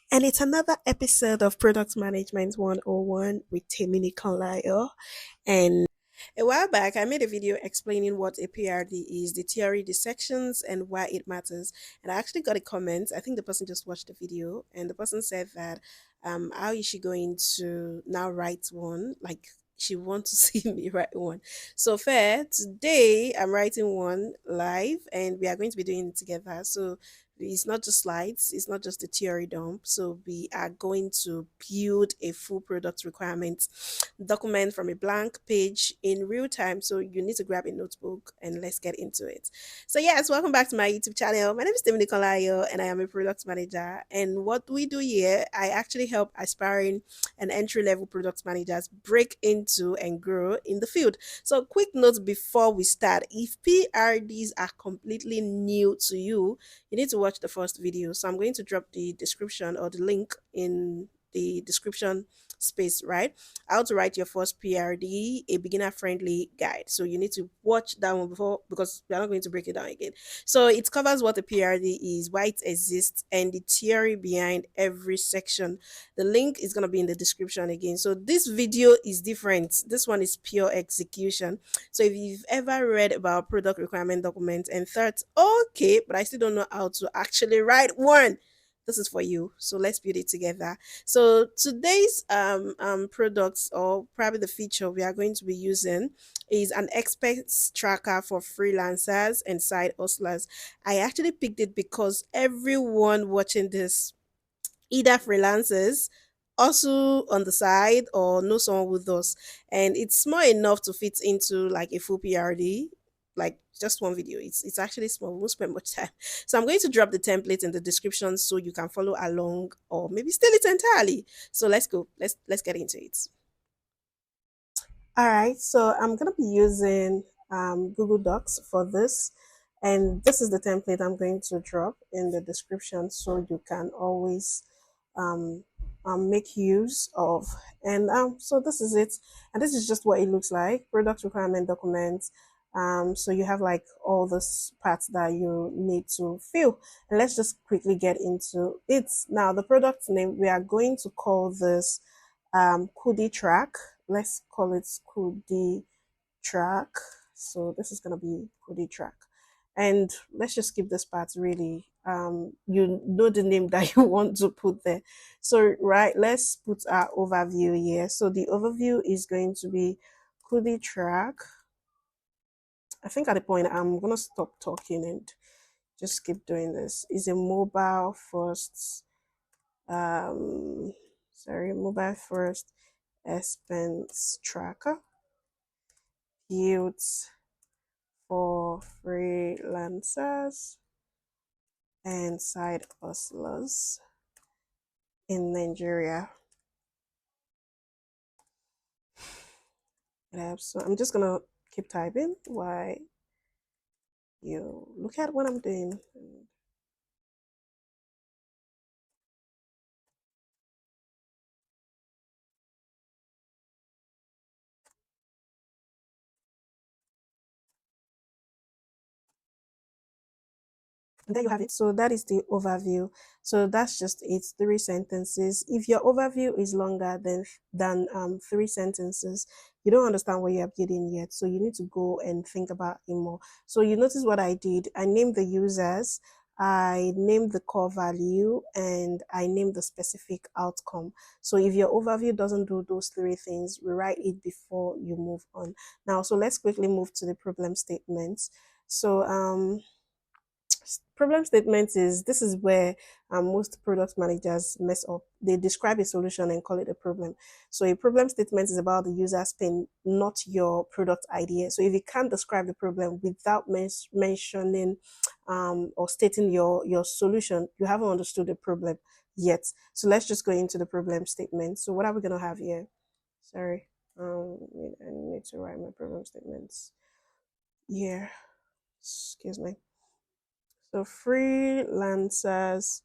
And it's another episode of Product Management 101 with Temini Kalayo. And a while back, I made a video explaining what a PRD is, the theory, the sections, and why it matters. And I actually got a comment. I think the person just watched the video, and the person said that, how is she going to now write one? Like, she wants to see me write one. So, fair, today I'm writing one live, and we are going to be doing it together. So, it's not just slides, it's not just a theory dump. So, we are going to build a full product requirement document from a blank page in real time. So you need to grab a notebook and let's get into it. So yes, welcome back to my YouTube channel. My name is Timmy Nicolayo and I am a product manager. And what we do here, I actually help aspiring and entry level product managers break into and grow in the field. So quick note before we start, if PRDs are completely new to you, you need to watch the first video. So I'm going to drop the description or the link in the description space, right? How to write your first PRD, a beginner friendly guide. So you need to watch that one before because we are not going to break it down again. So it covers what a PRD is, why it exists, and the theory behind every section. The link is going to be in the description again. So this video is different. This one is pure execution. So if you've ever read about product requirement documents and thought, okay, but I still don't know how to actually write one, this is for you. So let's build it together. So today's products or probably the feature we are going to be using is an expense tracker for freelancers and side hustlers. I actually picked it because everyone watching this either freelancers also on the side or know someone with us, and it's small enough to fit into like a full PRD, like just one video. It's actually small, we won't spend much time. So I'm going to drop the template in the description so you can follow along or maybe steal it entirely. So let's go, let's get into it. All right, so I'm gonna be using Google Docs for this, and this is the template I'm going to drop in the description so you can always um, make use of. And so this is it, and this is just what it looks like: product requirement documents. So you have like all this parts that you need to fill, and let's just quickly get into it. Now, the product name, we are going to call this Kudi track. Let's call it Kudi track. So this is gonna be Kudi track. And let's just skip this part really. You know the name that you want to put there. So right, let's put our overview here. So the overview is going to be Kudi track. I think at the point I'm gonna stop talking and just keep doing this. Is a mobile first um mobile first expense tracker built for freelancers and side hustlers in Nigeria. So I'm just gonna keep typing while you look at what I'm doing. And there you have it. So that is the overview. So that's just it's 3 sentences. If your overview is longer than 3 sentences, you don't understand what you're getting yet. So you need to go and think about it more. So you notice what I did. I named the users, I named the core value, and I named the specific outcome. So if your overview doesn't do those 3 things, rewrite it before you move on. Now, so let's quickly move to the problem statements. So problem statement is this is where most product managers mess up. They describe a solution and call it a problem. So a problem statement is about the user's pain, not your product idea. So if you can't describe the problem without mentioning or stating your solution, you haven't understood the problem yet. So let's just go into the problem statement. So what are we going to have here? Sorry, I need to write my problem statements. Yeah, excuse me. So freelancers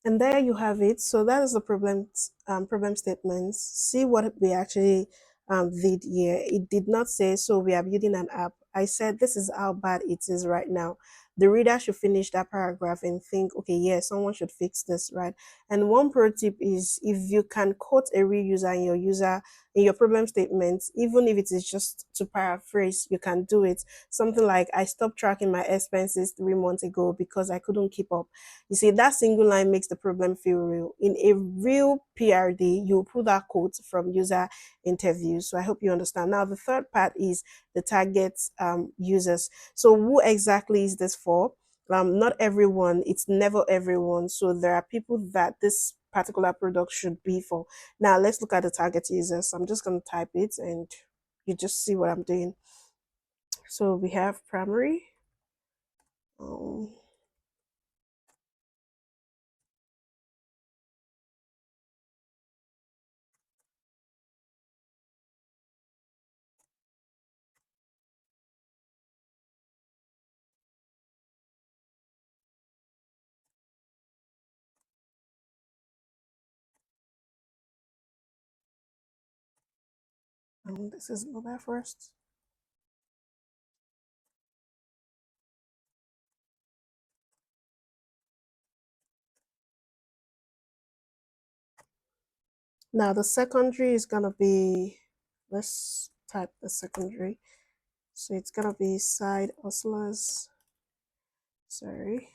And there you have it. So that is the problem statements. See what we actually did here. It did not say, so we are building an app. I said, this is how bad it is right now. The reader should finish that paragraph and think, okay, yeah, someone should fix this, right? And one pro tip is if you can quote a real user in your problem statements, even if it is just to paraphrase, you can do it. Something like, I stopped tracking my expenses 3 months ago because I couldn't keep up. You see, that single line makes the problem feel real. In a real PRD, you pull that quote from user interviews. So I hope you understand. Now, the third part is the target users. So who exactly is this for? Not everyone. It's never everyone. So there are people that this particular product should be for. Now, let's look at the target users. I'm just going to type it and you just see what I'm doing. So we have primary. Um, this is mobile first. Now the secondary is gonna be, let's type the secondary. So it's gonna be side hustlers. Sorry.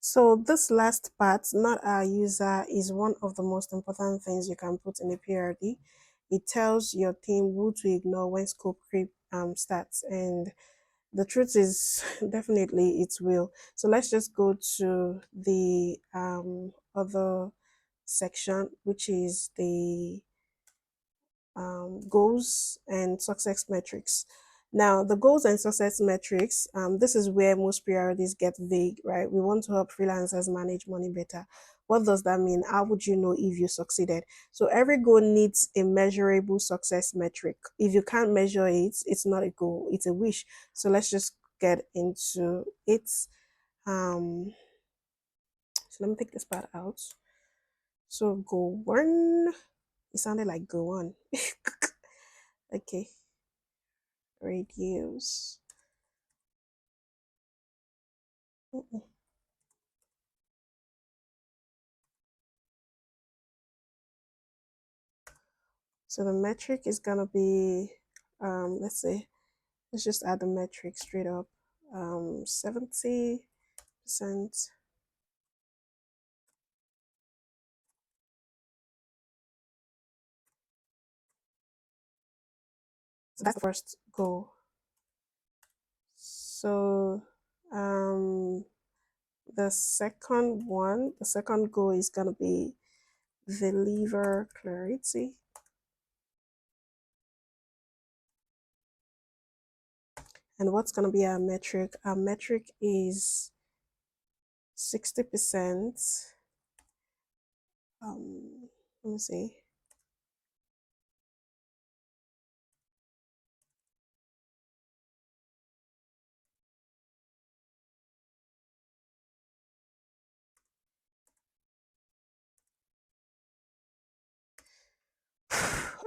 So this last part, not our user, is one of the most important things you can put in a PRD. It tells your team who to ignore when scope creep starts. And the truth is definitely it will. So let's just go to the other section, which is the goals and success metrics. Now, the goals and success metrics, this is where most priorities get vague, right? We want to help freelancers manage money better. What does that mean? How would you know if you succeeded? So every goal needs a measurable success metric. If you can't measure it, it's not a goal, it's a wish. So let's just get into it. So let me take this part out. So goal one, it sounded like go on. Okay, radios. So the metric is gonna be, let's say, let's just add the metric straight up, 70%. So that's the first goal. So the second goal is gonna be deliver clarity. And what's gonna be our metric? Our metric is 60%. Let me see.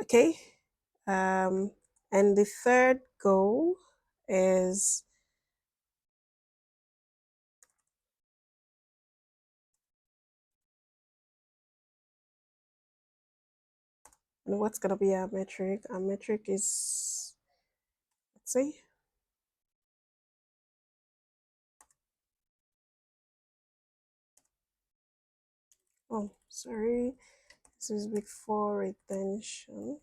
Okay. Um, and the third goal is And what's gonna be our metric? Our metric is, let's see. Oh, sorry. This is before retention.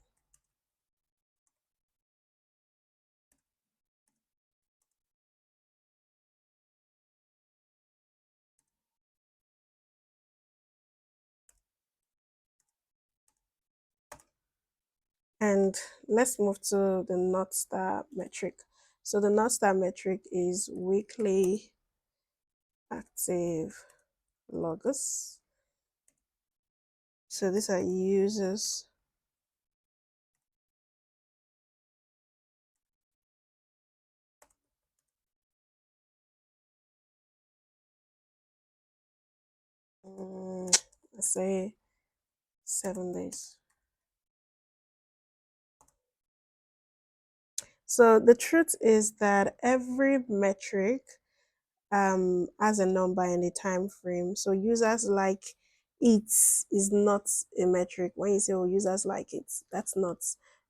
And let's move to the North Star metric. So the North Star metric is weekly active loggers. So these are users. Let's say 7 days. So the truth is that every metric as a number and a time frame. So users like it is not a metric. When you say, oh, users like it, that's not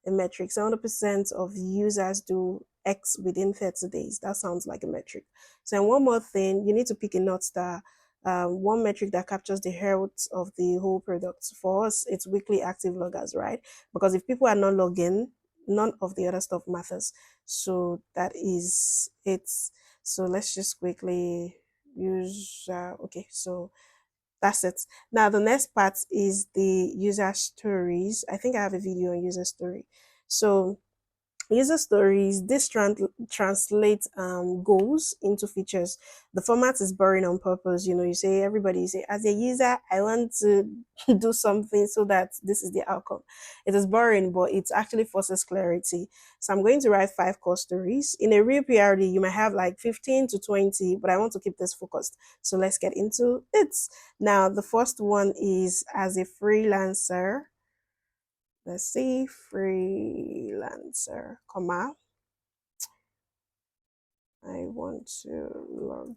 a metric. 70% of users do X within 30 days. That sounds like a metric. So, and one more thing, you need to pick a North Star. One metric that captures the health of the whole product. For us, it's weekly active loggers, right? Because if people are not logging, none of the other stuff matters. So that is it. So let's just quickly use, okay, so that's it. Now the next part is the user stories. I think I have a video on user story. So user stories, this translates goals into features. The format is boring on purpose. You know, you say, everybody, you say, as a user, I want to do something so that this is the outcome. It is boring, but it actually forces clarity. So I'm going to write 5 core stories. In a real PRD, you might have like 15 to 20, but I want to keep this focused. So let's get into it. Now, the first one is as a freelancer. Let's see, freelancer, comma, I want to log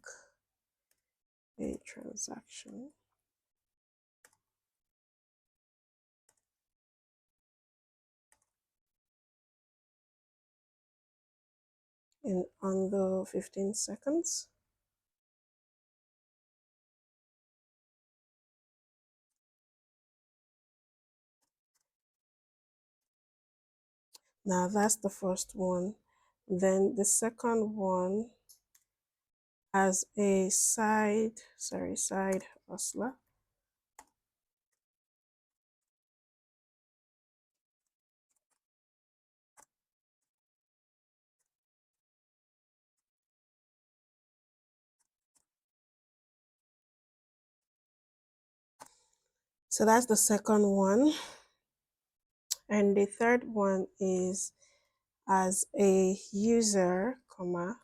a transaction. In under 15 seconds. Now that's the first one. Then the second one as a side hustler. So that's the second one. And the third one is as a user, comma,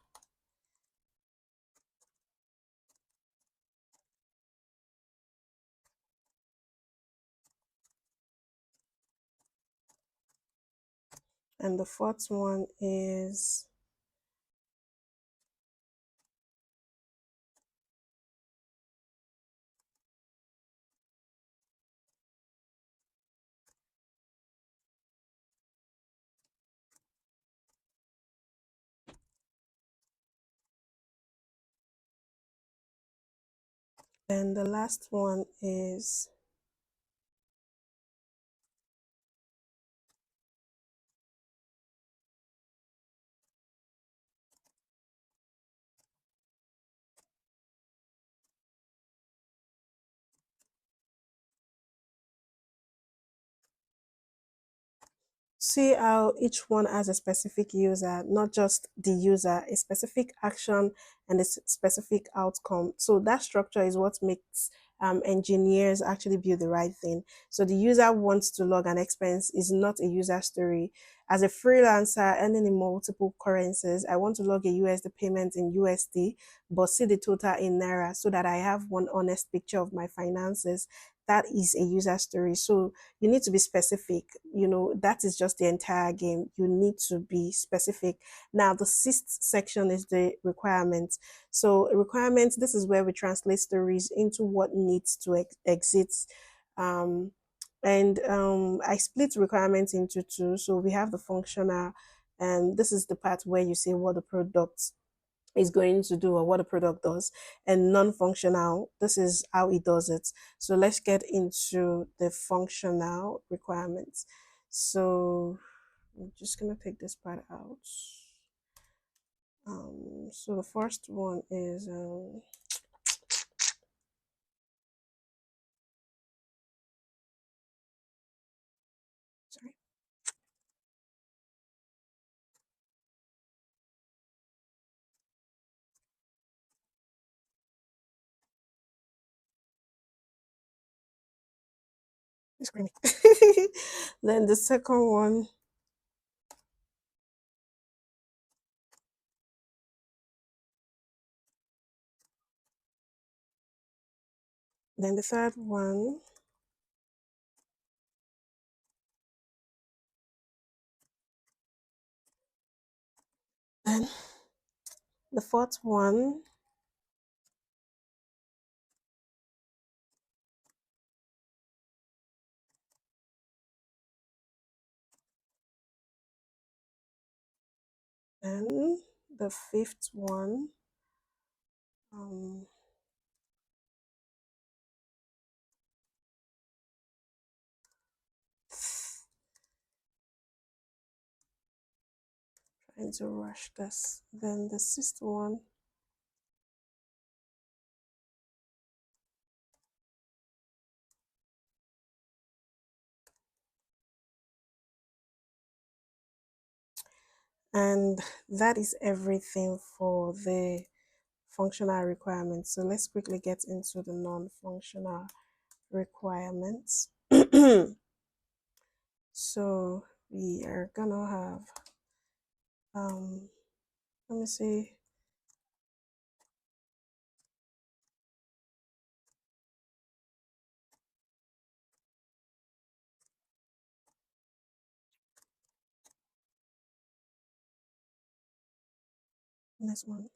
and the fourth one is and the last one is see how each one has a specific user, not just the user, a specific action and a specific outcome. So that structure is what makes engineers actually build the right thing. So the user wants to log an expense is not a user story. As a freelancer earning in multiple currencies, I want to log a USD payment in USD, but see the total in Naira so that I have one honest picture of my finances. That is a user story. So you need to be specific. You know, that is just the entire game. You need to be specific. Now the sixth section is the requirements. So requirements, this is where we translate stories into what needs to exist. um And I split requirements into two. So we have the functional, and this is the part where you say what the product is going to do or what the product does, and non-functional, this is how it does it. So let's get into the functional requirements. So I'm just gonna take this part out. So the first one is sorry, screaming. Then the second one, then the third one, then the fourth one, and the fifth one. Um, trying to rush this. Then the sixth one, and that is everything for the functional requirements. So let's quickly get into the non-functional requirements. So we are gonna have let me see. Next one.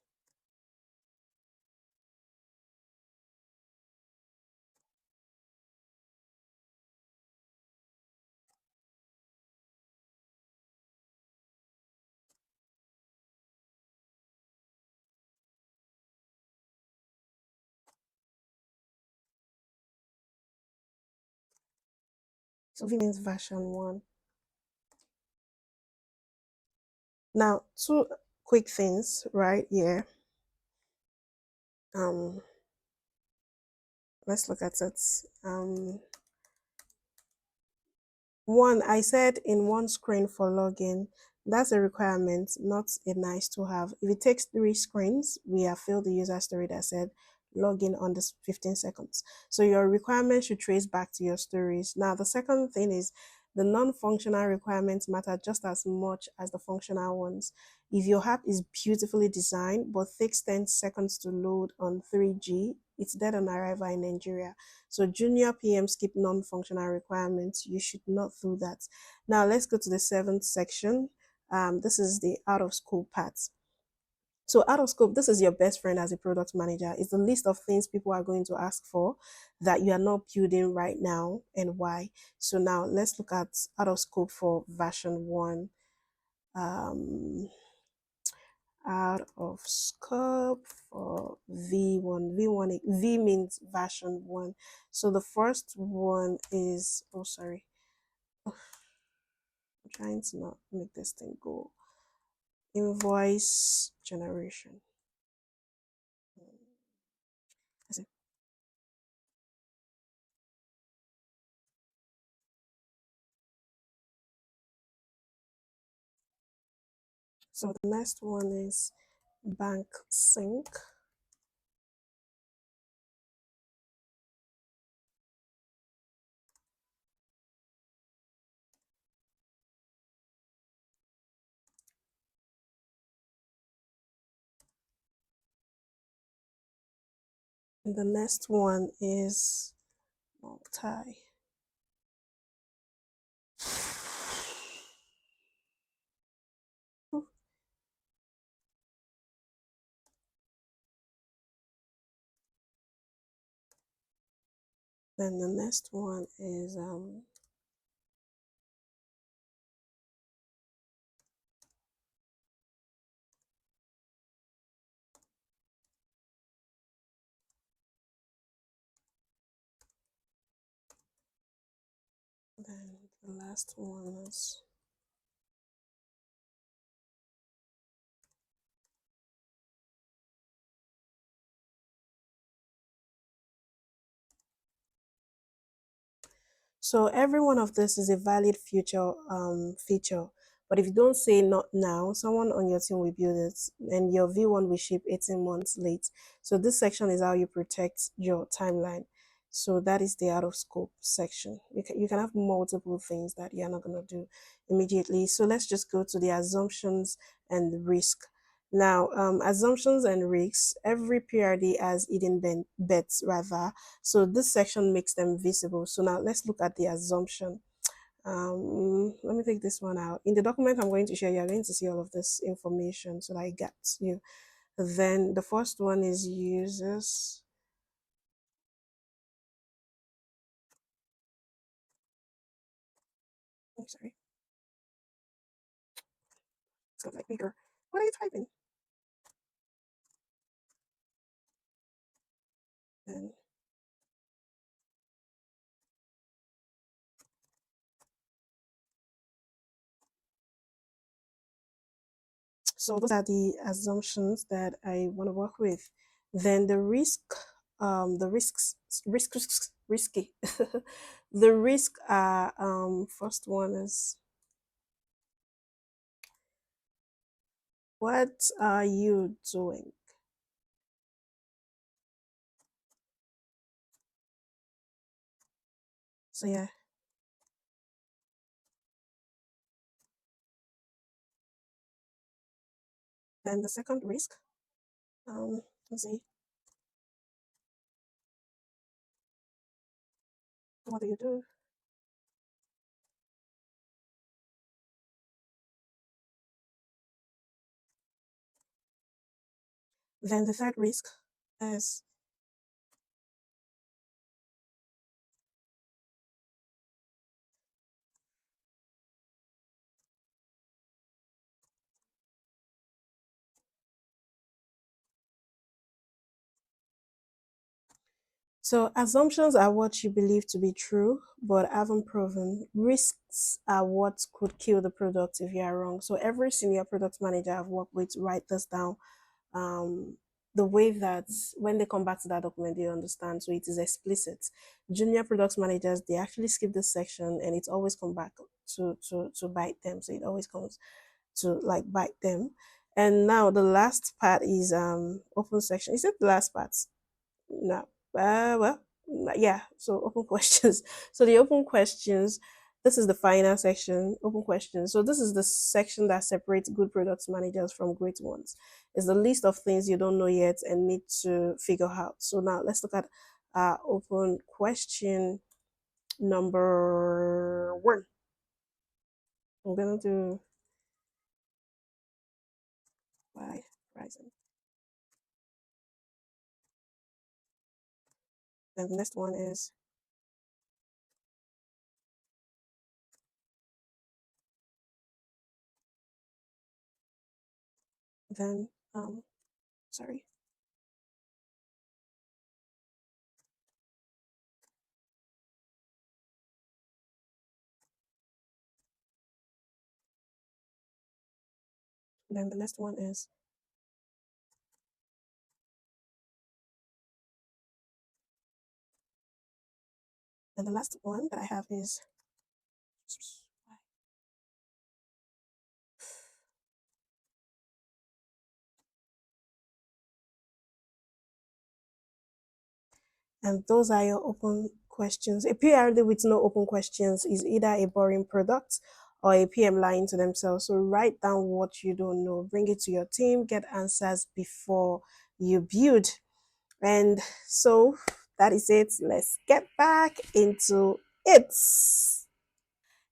So V means version one. Now, two quick things right here. Um, let's look at it. One, I said in one screen for login, that's a requirement, not a nice to have. If it takes three screens, we have filled the user story that said login on this 15 seconds. So your requirement should trace back to your stories. Now, the second thing is the non-functional requirements matter just as much as the functional ones. If your app is beautifully designed but takes 10 seconds to load on 3G, it's dead on arrival in Nigeria. So junior PM skip non-functional requirements. You should not do that. Now let's go to the seventh section. This is the out of scope part. So out of scope, this is your best friend as a product manager. It's the list of things people are going to ask for that you are not building right now and why. So now let's look at out of scope for version one. Um, Out of scope for V1. V means version 1. So the first one is, oh, sorry. I'm trying to not make this thing go. Invoice generation. So the next one is bank sync. And the next one is multi. Then the next one is Then the last one is, so every one of this is a valid future feature. But if you don't say not now, someone on your team will build it and your V1 will ship 18 months late. So this section is how you protect your timeline. So that is the out of scope section. You can have multiple things that you're not going to do immediately. So let's just go to the assumptions and risk. Now, assumptions and risks, every PRD has hidden bets rather, so this section makes them visible. So now let's look at the assumption. Let me take this one out. In the document I'm going to share, you're going to see all of this information so that I get you. Then the first one is users. Oh, sorry, it's got like bigger. What are you typing? Then so those are the assumptions that I want to work with. Then the risks, risky. The risk are first one is, what are you doing? So yeah, then the second risk, let's see, what do you do? Then the third risk is, so assumptions are what you believe to be true but haven't proven. Risks are what could kill the product if you are wrong. So every senior product manager I've worked with write this down, um, the way that when they come back to that document, they understand. So it is explicit. Junior product managers, they actually skip this section and it always come back to bite them. So it always comes to like bite them. And now the last part is open section. Is it the last part? No. Well, yeah. So open questions. So the open questions. This is the final section. Open questions. So this is the section that separates good product managers from great ones. It's the list of things you don't know yet and need to figure out. So now let's look at open question number one. I'm gonna do by Horizon. Then the next one is, then sorry. Then the next one is, and the last one that I have is, and those are your open questions. A PRD with no open questions is either a boring product or a PM lying to themselves. So write down what you don't know, bring it to your team, get answers before you build. And so that is it. Let's get back into it.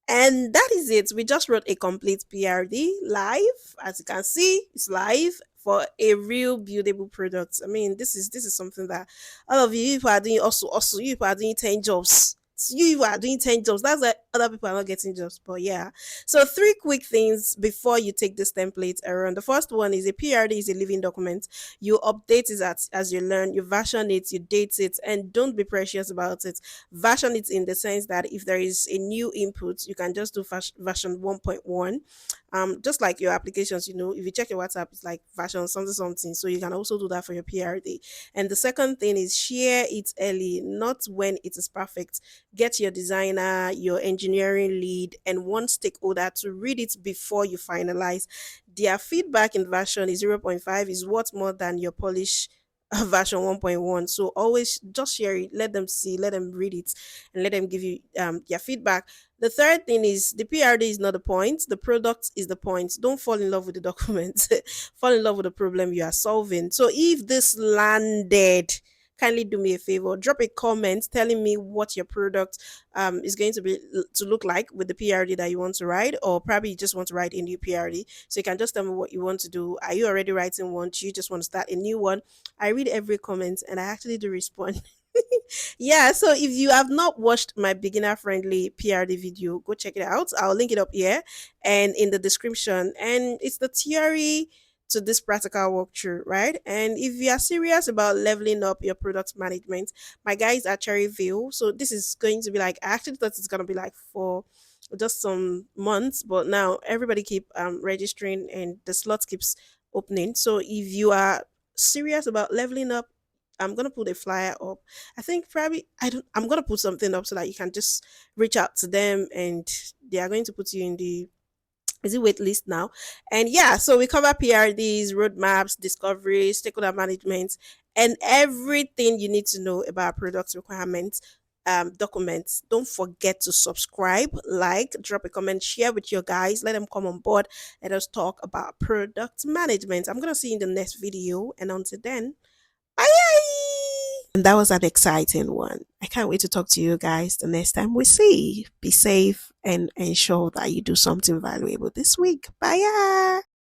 And that is it. We just wrote a complete PRD live. As you can see, it's live for a real buildable product. I mean, this is something that all of you people are doing, also you people are doing 10 jobs. You are doing 10 jobs. That's why other people are not getting jobs. But yeah. So three quick things before you take this template around. The first one is a PRD is a living document. You update it as you learn, you version it, you date it, and don't be precious about it. Version it in the sense that if there is a new input, you can just do version 1.1. Just like your applications, if you check your WhatsApp, it's like version something something. So you can also do that for your PRD. And the second thing is share it early, not when it is perfect. Get your designer, your engineering lead, and one stakeholder to read it before you finalize. Their feedback in version is zero point 0.5 is worth more than your polish version 1.1. So always just share it, let them see, let them read it, and let them give you their feedback. The third thing is the PRD is not the point, the product is the point. Don't fall in love with the document, fall in love with the problem you are solving. So if this landed, kindly do me a favor, drop a comment telling me what your product is going to look like with the PRD that you want to write, or probably you just want to write a new PRD. So you can just tell me what you want to do. Are you already writing one? Do you just want to start a new one? I read every comment and I actually do respond. Yeah, so if you have not watched my beginner friendly PRD video, go check it out. I'll link it up here and in the description. And it's the theory to this practical walkthrough, right? And if you are serious about leveling up your product management, my guys at Cherryville. So this is going to be like, I actually thought it's gonna be like for just some months, but now everybody keep registering and the slot keeps opening. So if you are serious about leveling up, I'm gonna put a flyer up. I think probably I'm gonna put something up so that you can just reach out to them and they are going to put you in the is it wait list now. And yeah, so we cover PRDs, roadmaps, discovery, stakeholder management, and everything you need to know about product requirements. Documents. Don't forget to subscribe, like, drop a comment, share with your guys, let them come on board. Let us talk about product management. I'm gonna see you in the next video, and until then, bye. And that was an exciting one. I can't wait to talk to you guys the next time we see. Be safe and ensure that you do something valuable this week. Bye.